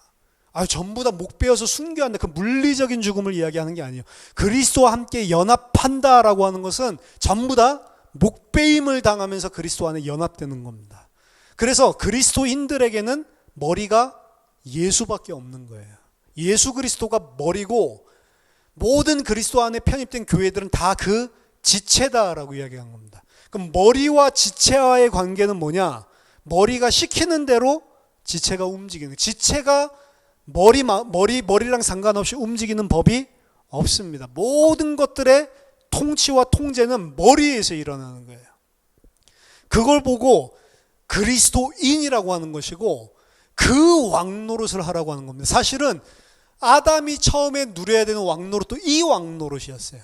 전부 다 목배여서 순교한다. 그 물리적인 죽음을 이야기하는 게 아니에요. 그리스도와 함께 연합한다라고 하는 것은 전부 다 목배임을 당하면서 그리스도 안에 연합되는 겁니다. 그래서 그리스도인들에게는 머리가 예수밖에 없는 거예요. 예수 그리스도가 머리고 모든 그리스도 안에 편입된 교회들은 다 그 지체다라고 이야기한 겁니다. 그럼 머리와 지체와의 관계는 뭐냐? 머리가 시키는 대로 지체가 움직이는, 지체가 머리랑 상관없이 움직이는 법이 없습니다. 모든 것들의 통치와 통제는 머리에서 일어나는 거예요. 그걸 보고 그리스도인이라고 하는 것이고 그 왕노릇을 하라고 하는 겁니다. 사실은 아담이 처음에 누려야 되는 왕노릇도 이 왕노릇이었어요.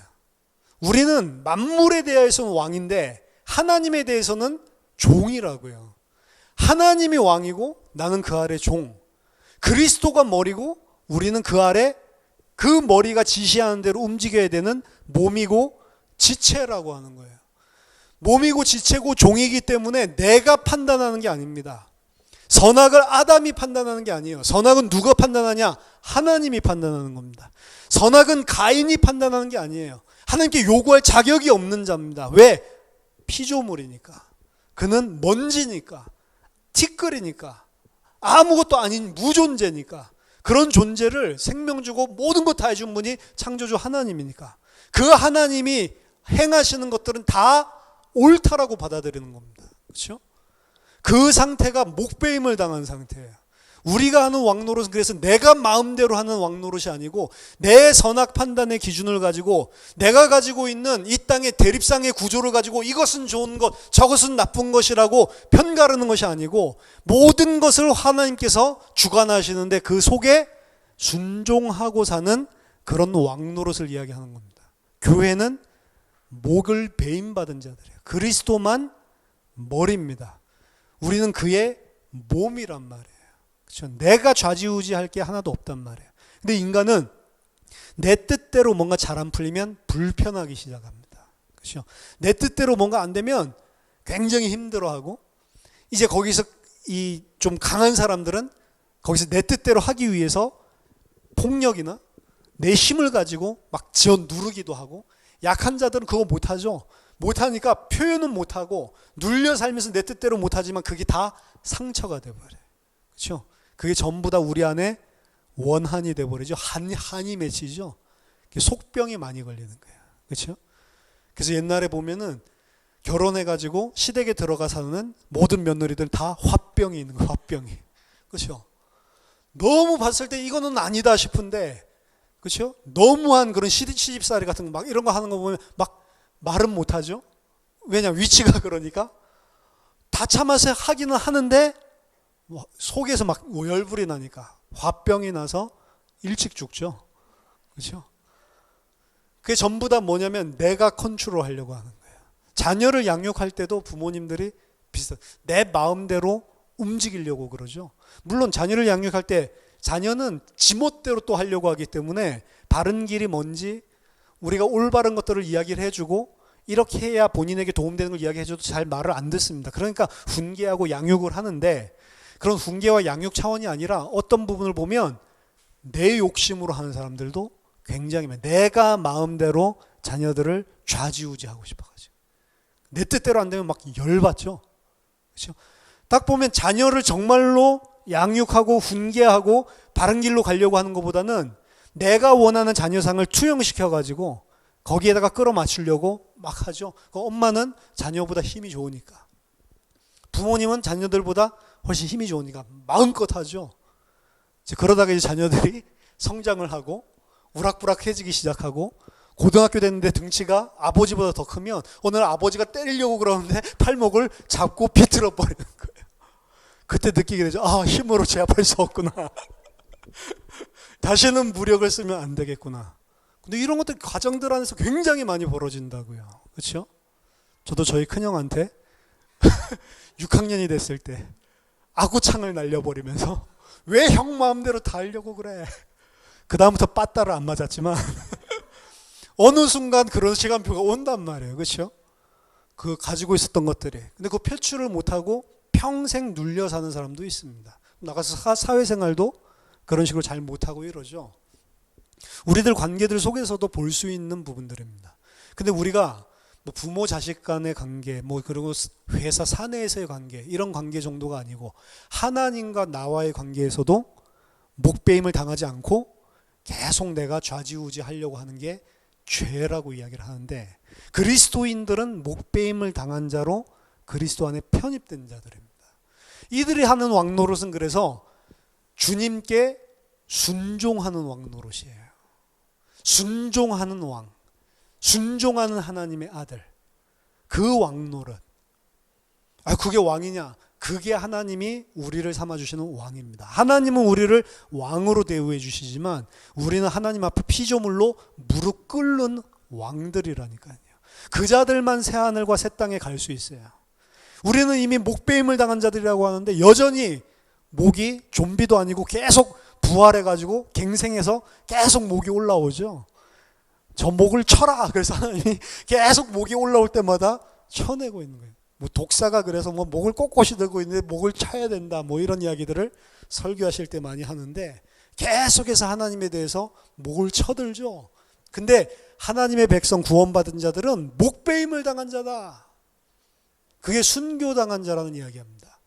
우리는 만물에 대해서는 왕인데 하나님에 대해서는 종이라고요. 하나님이 왕이고 나는 그 아래 종. 그리스도가 머리고 우리는 그 아래 그 머리가 지시하는 대로 움직여야 되는 몸이고 지체라고 하는 거예요. 몸이고 지체고 종이기 때문에 내가 판단하는 게 아닙니다. 선악을 아담이 판단하는 게 아니에요. 선악은 누가 판단하냐? 하나님이 판단하는 겁니다. 선악은 가인이 판단하는 게 아니에요. 하나님께 요구할 자격이 없는 자입니다. 왜? 피조물이니까. 그는 먼지니까. 티끌이니까. 아무것도 아닌 무존재니까. 그런 존재를 생명 주고 모든 것 다 해준 분이 창조주 하나님이니까. 그 하나님이 행하시는 것들은 다 옳다라고 받아들이는 겁니다. 그렇죠? 그 상태가 목배임을 당한 상태예요. 우리가 하는 왕노릇은 그래서 내가 마음대로 하는 왕노릇이 아니고 내 선악 판단의 기준을 가지고 내가 가지고 있는 이 땅의 대립상의 구조를 가지고 이것은 좋은 것, 저것은 나쁜 것이라고 편가르는 것이 아니고 모든 것을 하나님께서 주관하시는데 그 속에 순종하고 사는 그런 왕노릇을 이야기하는 겁니다. 교회는 목을 배임받은 자들이에요. 그리스도만 머리입니다. 우리는 그의 몸이란 말이에요. 그렇죠? 내가 좌지우지할 게 하나도 없단 말이에요. 근데 인간은 내 뜻대로 뭔가 잘 안 풀리면 불편하기 시작합니다. 그렇죠? 내 뜻대로 뭔가 안 되면 굉장히 힘들어하고 이제 거기서 이 좀 강한 사람들은 거기서 내 뜻대로 하기 위해서 폭력이나 내 힘을 가지고 막 지어 누르기도 하고 약한 자들은 그거 못하죠. 못하니까 표현은 못하고 눌려 살면서 내 뜻대로 못하지만 그게 다 상처가 돼버려요. 그렇죠? 그게 전부 다 우리 안에 원한이 돼버리죠. 한이 맺히죠. 속병이 많이 걸리는 거예요. 그렇죠? 그래서 옛날에 보면은 결혼해가지고 시댁에 들어가 사는 모든 며느리들 다 화병이 있는 거예요. 화병이. 그렇죠? 너무 봤을 때 이거는 아니다 싶은데, 그렇죠? 너무한 그런 시집살이 같은 거 막 이런 거 하는 거 보면 막 말은 못하죠. 왜냐 위치가 그러니까 다 참아서 하기는 하는데 속에서 막 열불이 나니까 화병이 나서 일찍 죽죠. 그렇죠? 그게 전부 다 뭐냐면 내가 컨트롤 하려고 하는 거예요. 자녀를 양육할 때도 부모님들이 내 마음대로 움직이려고 그러죠. 물론 자녀를 양육할 때 자녀는 지멋대로 또 하려고 하기 때문에 바른 길이 뭔지 우리가 올바른 것들을 이야기를 해주고 이렇게 해야 본인에게 도움되는 걸 이야기해줘도 잘 말을 안 듣습니다. 그러니까 훈계하고 양육을 하는데 그런 훈계와 양육 차원이 아니라 어떤 부분을 보면 내 욕심으로 하는 사람들도 굉장히 많아요. 내가 마음대로 자녀들을 좌지우지하고 싶어가지고 내 뜻대로 안 되면 막 열받죠. 그렇죠? 딱 보면 자녀를 정말로 양육하고 훈계하고 바른 길로 가려고 하는 것보다는 내가 원하는 자녀상을 투영시켜가지고 거기에다가 끌어맞추려고 막 하죠. 엄마는 자녀보다 힘이 좋으니까. 부모님은 자녀들보다 훨씬 힘이 좋으니까 마음껏 하죠. 그러다가 이제 자녀들이 성장을 하고 우락부락해지기 시작하고 고등학교 됐는데 등치가 아버지보다 더 크면 오늘 아버지가 때리려고 그러는데 팔목을 잡고 비틀어 버리는 거예요. 그때 느끼게 되죠. 아, 힘으로 제압할 수 없구나. 다시는 무력을 쓰면 안 되겠구나. 근데 이런 것들 가정들 안에서 굉장히 많이 벌어진다고요. 그렇죠? 저도 저희 큰형한테 6학년이 됐을 때 아구창을 날려버리면서 왜 형 마음대로 다 하려고 그래. 그 다음부터 빠따를 안 맞았지만 어느 순간 그런 시간표가 온단 말이에요. 그렇죠? 그 가지고 있었던 것들이. 근데 그 표출을 못하고 평생 눌려 사는 사람도 있습니다. 나가서 사회생활도 그런 식으로 잘 못하고 이러죠. 우리들 관계들 속에서도 볼 수 있는 부분들입니다. 근데 우리가 뭐 부모 자식 간의 관계, 뭐 그리고 회사 사내에서의 관계, 이런 관계 정도가 아니고 하나님과 나와의 관계에서도 목배임을 당하지 않고 계속 내가 좌지우지 하려고 하는 게 죄라고 이야기를 하는데, 그리스도인들은 목배임을 당한 자로 그리스도 안에 편입된 자들입니다. 이들이 하는 왕노릇은 그래서 주님께 순종하는 왕노릇이에요. 순종하는 왕, 순종하는 하나님의 아들, 그 왕노릇. 그게 왕이냐? 그게 하나님이 우리를 삼아주시는 왕입니다. 하나님은 우리를 왕으로 대우해 주시지만 우리는 하나님 앞에 피조물로 무릎 꿇는 왕들이라니까요. 그 자들만 새하늘과 새 땅에 갈 수 있어요. 우리는 이미 목배임을 당한 자들이라고 하는데 여전히 목이 좀비도 아니고 계속 부활해가지고 갱생해서 계속 목이 올라오죠. 저 목을 쳐라. 그래서 하나님이 계속 목이 올라올 때마다 쳐내고 있는 거예요. 뭐 독사가 그래서 뭐 목을 꼿꼿이 들고 있는데 목을 쳐야 된다, 뭐 이런 이야기들을 설교하실 때 많이 하는데, 계속해서 하나님에 대해서 목을 쳐들죠. 근데 하나님의 백성 구원받은 자들은 목베임을 당한 자다. 그게 순교당한 자라는 이야기합니다.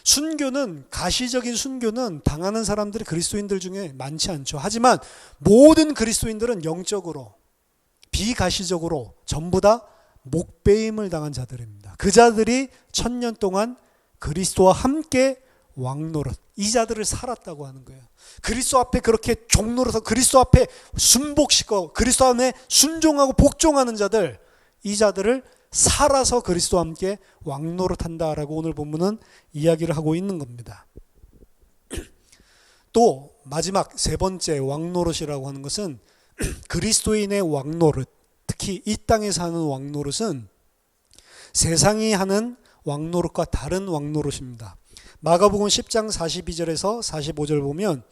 순교는, 가시적인 순교는 당하는 사람들이 그리스도인들 중에 많지 않죠. 하지만 모든 그리스도인들은 영적으로, 비가시적으로 전부 다 목베임을 당한 자들입니다. 그 자들이 1000년 동안 그리스도와 함께 왕노릇, 이 자들을 살았다고 하는 거예요. 그리스도 앞에 그렇게 종노릇하고 그리스도 앞에 순복시고 그리스도 안에 순종하고 복종하는 자들, 이 자들을 살아서 그리스도와 함께 왕노릇한다라고 오늘 본문은 이야기를 하고 있는 겁니다. 또 마지막 세 번째 왕노릇이라고 하는 것은 그리스도인의 왕노릇, 특히 이 땅에서 하는 왕노릇은 세상이 하는 왕노릇과 다른 왕노릇입니다. 마가복음 10장 42절에서 45절 보면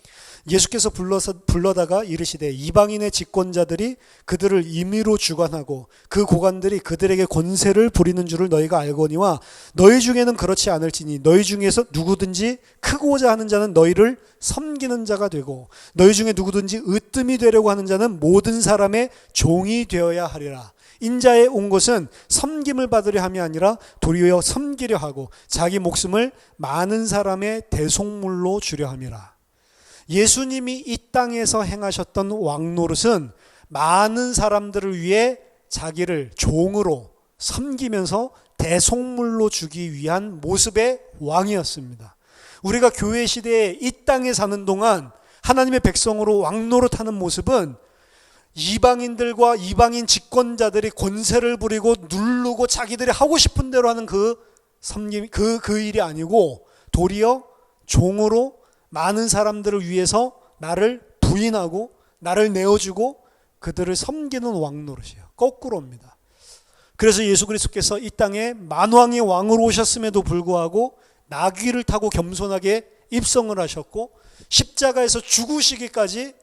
예수께서 불러다가 이르시되 이방인의 집권자들이 그들을 임의로 주관하고 그 고관들이 그들에게 권세를 부리는 줄을 너희가 알거니와 너희 중에는 그렇지 않을지니 너희 중에서 누구든지 크고자 하는 자는 너희를 섬기는 자가 되고 너희 중에 누구든지 으뜸이 되려고 하는 자는 모든 사람의 종이 되어야 하리라. 인자에 온 것은 섬김을 받으려 함이 아니라 도리어 섬기려 하고 자기 목숨을 많은 사람의 대속물로 주려 함이라. 예수님이 이 땅에서 행하셨던 왕노릇은 많은 사람들을 위해 자기를 종으로 섬기면서 대속물로 주기 위한 모습의 왕이었습니다. 우리가 교회 시대에 이 땅에 사는 동안 하나님의 백성으로 왕노릇하는 모습은 이방인들과 이방인 집권자들이 권세를 부리고 누르고 자기들이 하고 싶은 대로 하는 그 섬김, 그 일이 아니고 도리어 종으로 많은 사람들을 위해서 나를 부인하고 나를 내어주고 그들을 섬기는 왕노릇이에요. 거꾸로입니다. 그래서 예수 그리스도께서 이 땅에 만왕의 왕으로 오셨음에도 불구하고 나귀를 타고 겸손하게 입성을 하셨고 십자가에서 죽으시기까지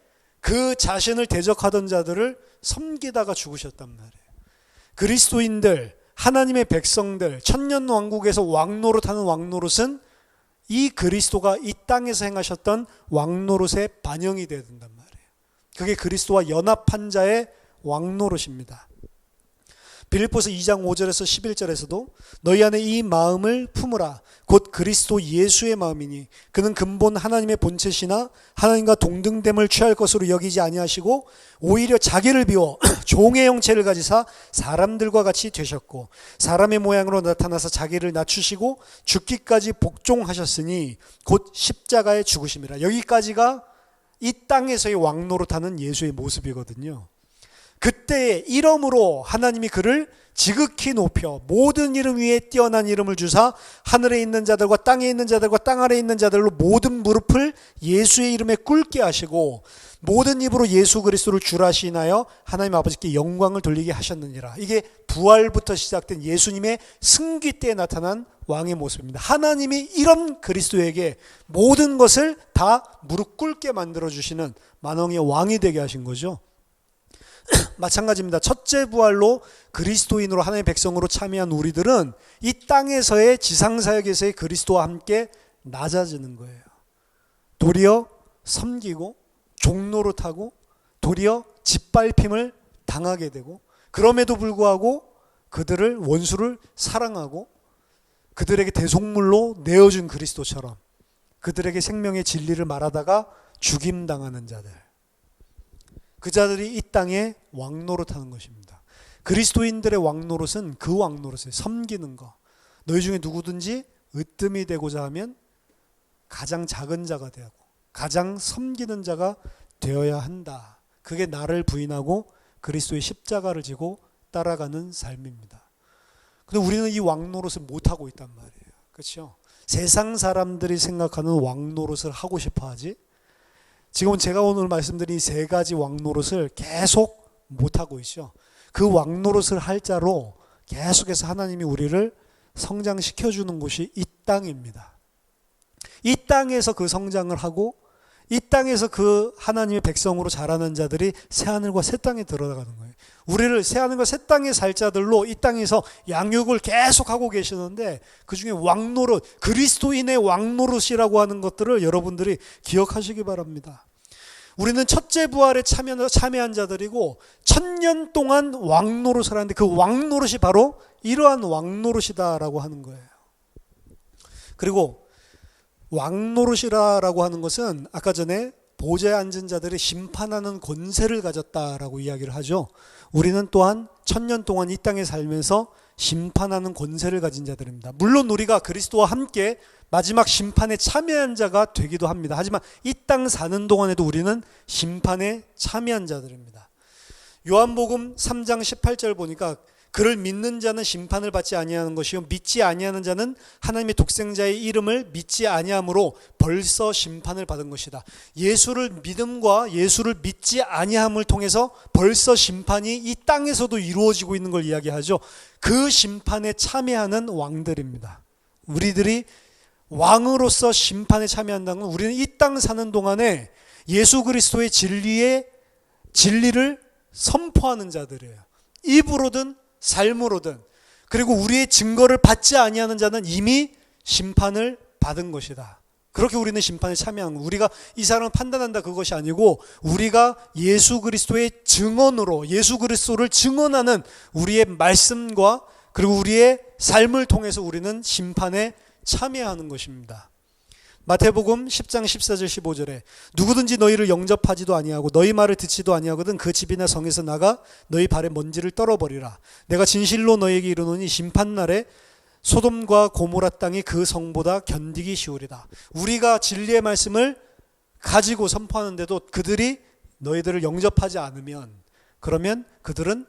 그 자신을 대적하던 자들을 섬기다가 죽으셨단 말이에요. 그리스도인들, 하나님의 백성들, 천년 왕국에서 왕노릇하는 왕노릇은 이 그리스도가 이 땅에서 행하셨던 왕노릇의 반영이 되어야 된단 말이에요. 그게 그리스도와 연합한 자의 왕노릇입니다. 빌립보서 2장 5절에서 11절에서도 너희 안에 이 마음을 품으라. 곧 그리스도 예수의 마음이니 그는 근본 하나님의 본체시나 하나님과 동등됨을 취할 것으로 여기지 아니하시고 오히려 자기를 비워 종의 형체를 가지사 사람들과 같이 되셨고 사람의 모양으로 나타나서 자기를 낮추시고 죽기까지 복종하셨으니 곧 십자가에 죽으심이라. 여기까지가 이 땅에서의 왕노릇하는 예수의 모습이거든요. 그때의 이름으로 하나님이 그를 지극히 높여 모든 이름 위에 뛰어난 이름을 주사 하늘에 있는 자들과 땅에 있는 자들과 땅 아래에 있는 자들로 모든 무릎을 예수의 이름에 꿇게 하시고 모든 입으로 예수 그리스도를 주라시나여 하나님 아버지께 영광을 돌리게 하셨느니라. 이게 부활부터 시작된 예수님의 승귀 때에 나타난 왕의 모습입니다. 하나님이 이런 그리스도에게 모든 것을 다 무릎 꿇게 만들어주시는 만왕의 왕이 되게 하신 거죠. 마찬가지입니다. 첫째 부활로 그리스도인으로 하나님의 백성으로 참여한 우리들은 이 땅에서의 지상사역에서의 그리스도와 함께 낮아지는 거예요. 도리어 섬기고 종노릇하고 도리어 짓밟힘을 당하게 되고 그럼에도 불구하고 그들을 원수를 사랑하고 그들에게 대속물로 내어준 그리스도처럼 그들에게 생명의 진리를 말하다가 죽임당하는 자들, 그 자들이 이 땅에 왕노릇하는 것입니다. 그리스도인들의 왕노릇은 그 왕노릇을 섬기는 것. 너희 중에 누구든지 으뜸이 되고자 하면 가장 작은 자가 되고 가장 섬기는 자가 되어야 한다. 그게 나를 부인하고 그리스도의 십자가를 지고 따라가는 삶입니다. 근데 우리는 이 왕노릇을 못하고 있단 말이에요. 그렇죠? 세상 사람들이 생각하는 왕노릇을 하고 싶어 하지 지금은 제가 오늘 말씀드린 세 가지 왕노릇을 계속 못하고 있죠. 그 왕노릇을 할 자로 계속해서 하나님이 우리를 성장시켜주는 곳이 이 땅입니다. 이 땅에서 그 성장을 하고 이 땅에서 그 하나님의 백성으로 자라는 자들이 새하늘과 새 땅에 들어가는 거예요. 우리를 새하늘과 새 땅에 살 자들로 이 땅에서 양육을 계속하고 계시는데, 그중에 왕노릇, 그리스도인의 왕노릇이라고 하는 것들을 여러분들이 기억하시기 바랍니다. 우리는 첫째 부활에 참여한 자들이고 1000년 동안 왕노릇을 하는데, 그 왕노릇이 바로 이러한 왕노릇이다라고 하는 거예요. 그리고 왕노릇이라고 하는 것은 아까 전에 보좌에 앉은 자들이 심판하는 권세를 가졌다라고 이야기를 하죠. 우리는 또한 1000년 동안 이 땅에 살면서 심판하는 권세를 가진 자들입니다. 물론 우리가 그리스도와 함께 마지막 심판에 참여한 자가 되기도 합니다. 하지만 이 땅 사는 동안에도 우리는 심판에 참여한 자들입니다. 요한복음 3장 18절 보니까 그를 믿는 자는 심판을 받지 아니하는 것이요 믿지 아니하는 자는 하나님의 독생자의 이름을 믿지 아니함으로 벌써 심판을 받은 것이다. 예수를 믿음과 예수를 믿지 아니함을 통해서 벌써 심판이 이 땅에서도 이루어지고 있는 걸 이야기하죠. 그 심판에 참여하는 왕들입니다. 우리들이 왕으로서 심판에 참여한다는 건 우리는 이 땅 사는 동안에 예수 그리스도의 진리를 선포하는 자들이에요. 입으로든 삶으로든. 그리고 우리의 증거를 받지 아니하는 자는 이미 심판을 받은 것이다. 그렇게 우리는 심판에 참여하는 거예요. 우리가 이 사람을 판단한다 그것이 아니고, 우리가 예수 그리스도의 증언으로 예수 그리스도를 증언하는 우리의 말씀과 그리고 우리의 삶을 통해서 우리는 심판에 참여하는 것입니다. 마태복음 10장 14절 15절에 누구든지 너희를 영접하지도 아니하고 너희 말을 듣지도 아니하거든 그 집이나 성에서 나가 너희 발에 먼지를 떨어버리라. 내가 진실로 너희에게 이르노니 심판날에 소돔과 고모라 땅이 그 성보다 견디기 쉬우리다. 우리가 진리의 말씀을 가지고 선포하는데도 그들이 너희들을 영접하지 않으면, 그러면 그들은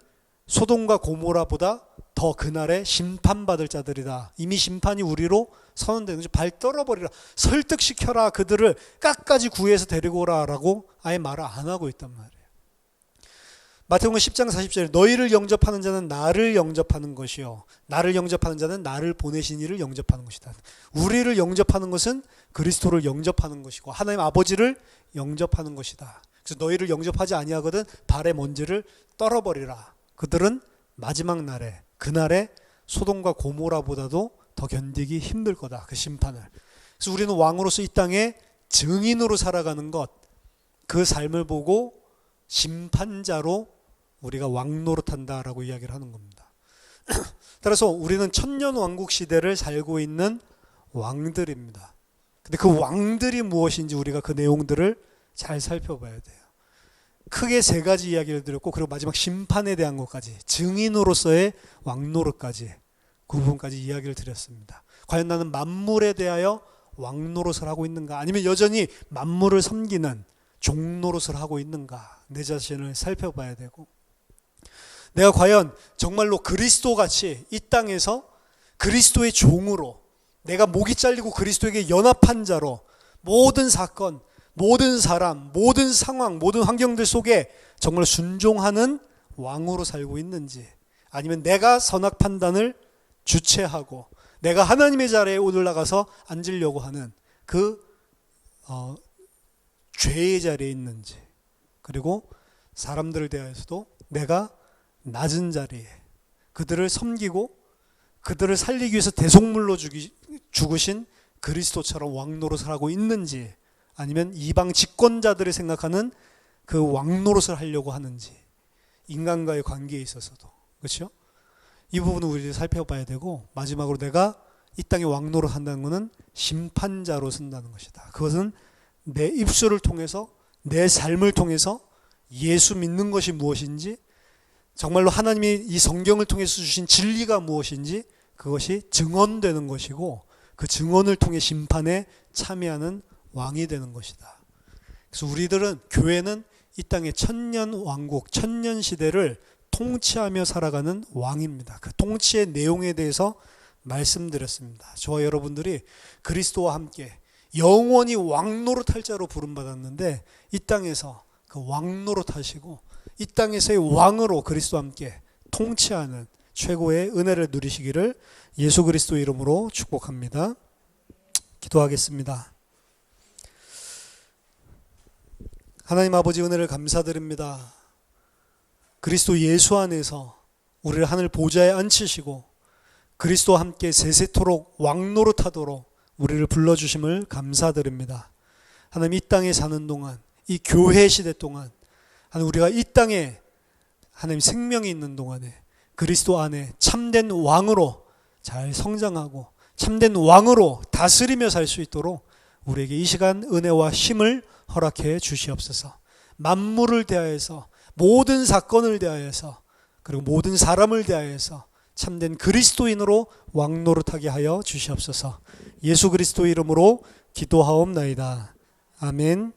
소돔과 고모라보다 더 그날에 심판받을 자들이다. 이미 심판이 우리로 선언되는 거죠. 발 떨어버리라. 설득시켜라. 그들을 끝까지 구해서 데리고 오라 라고 아예 말을 안 하고 있단 말이에요. 마태복음 10장 40절에 너희를 영접하는 자는 나를 영접하는 것이요 나를 영접하는 자는 나를 보내신 이를 영접하는 것이다. 우리를 영접하는 것은 그리스도를 영접하는 것이고 하나님 아버지를 영접하는 것이다. 그래서 너희를 영접하지 아니하거든 발에 먼지를 떨어버리라. 그들은 마지막 날에, 그날에 소돔과 고모라보다도 더 견디기 힘들 거다. 그 심판을. 그래서 우리는 왕으로서 이 땅에 증인으로 살아가는 것, 그 삶을 보고 심판자로 우리가 왕노릇한다라고 이야기를 하는 겁니다. 따라서 우리는 천년왕국 시대를 살고 있는 왕들입니다. 근데 그 왕들이 무엇인지 우리가 그 내용들을 잘 살펴봐야 돼요. 크게 세 가지 이야기를 드렸고, 그리고 마지막 심판에 대한 것까지, 증인으로서의 왕노릇까지, 그 부분까지 이야기를 드렸습니다. 과연 나는 만물에 대하여 왕노릇을 하고 있는가, 아니면 여전히 만물을 섬기는 종노릇을 하고 있는가, 내 자신을 살펴봐야 되고, 내가 과연 정말로 그리스도같이 이 땅에서 그리스도의 종으로, 내가 목이 잘리고 그리스도에게 연합한 자로 모든 사건, 모든 사람, 모든 상황, 모든 환경들 속에 정말 순종하는 왕으로 살고 있는지, 아니면 내가 선악 판단을 주체하고 내가 하나님의 자리에 올라가서 앉으려고 하는 그 죄의 자리에 있는지, 그리고 사람들을 대하여서도 내가 낮은 자리에 그들을 섬기고 그들을 살리기 위해서 대속물로 죽으신 그리스도처럼 왕노릇을 하고 있는지, 아니면 이방 집권자들이 생각하는 그 왕노릇을 하려고 하는지, 인간과의 관계에 있어서도. 그렇죠? 이 부분을 우리가 살펴봐야 되고, 마지막으로 내가 이 땅에 왕노릇 한다는 것은 심판자로 쓴다는 것이다. 그것은 내 입술을 통해서, 내 삶을 통해서 예수 믿는 것이 무엇인지, 정말로 하나님이 이 성경을 통해서 주신 진리가 무엇인지 그것이 증언되는 것이고, 그 증언을 통해 심판에 참여하는 왕이 되는 것이다. 그래서 우리들은, 교회는 이 땅의 천년 왕국, 천년 시대를 통치하며 살아가는 왕입니다. 그 통치의 내용에 대해서 말씀드렸습니다. 저와 여러분들이 그리스도와 함께 영원히 왕노릇할 자로 부름받았는데, 이 땅에서 그 왕노릇 하시고 이 땅에서의 왕으로 그리스도와 함께 통치하는 최고의 은혜를 누리시기를 예수 그리스도 이름으로 축복합니다. 기도하겠습니다. 하나님 아버지 은혜를 감사드립니다. 그리스도 예수 안에서 우리를 하늘 보좌에 앉히시고 그리스도와 함께 세세토록 왕노릇하도록 우리를 불러주심을 감사드립니다. 하나님 이 땅에 사는 동안, 이 교회 시대 동안, 하나님 우리가 이 땅에 하나님 생명이 있는 동안에 그리스도 안에 참된 왕으로 잘 성장하고 참된 왕으로 다스리며 살 수 있도록 우리에게 이 시간 은혜와 힘을 허락해 주시옵소서. 만물을 대하여서, 모든 사건을 대하여서, 그리고 모든 사람을 대하여서 참된 그리스도인으로 왕노릇하게 하여 주시옵소서. 예수 그리스도 이름으로 기도하옵나이다. 아멘.